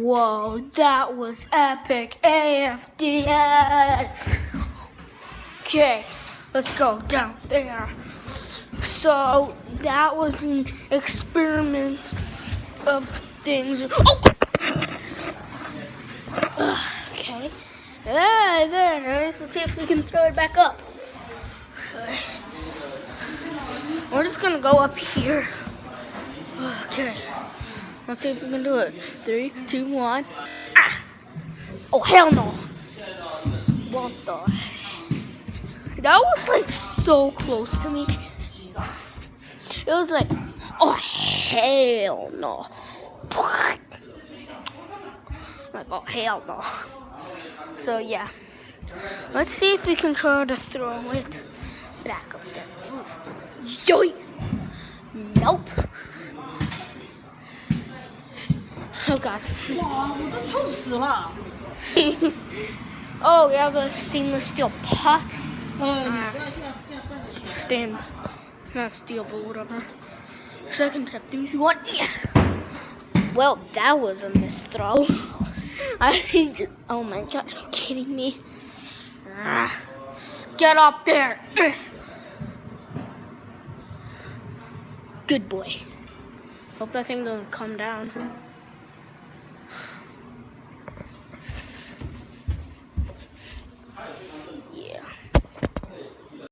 Whoa, that was epic AFDS. Okay, let's go down there. So that was an experiment of things. Oh! Okay. There. Let's see if we can throw it back up. We're just gonna go up here. Okay. Let's see if we can do it. 3, 2, 1. Ah! Oh, hell no. What the heck? That was like so close to me. It was like, oh, hell no. Like, oh, hell no. So, yeah. Let's see if we can try to throw it back up there. Yoy! Nope. Oh, gosh. Oh, we have a stainless steel pot. It's not steel, but whatever. Second step, 3, 2, 1. Yeah. Well, that was a missed throw. Oh my god, are you kidding me? Get up there. Good boy. Hope that thing doesn't come down.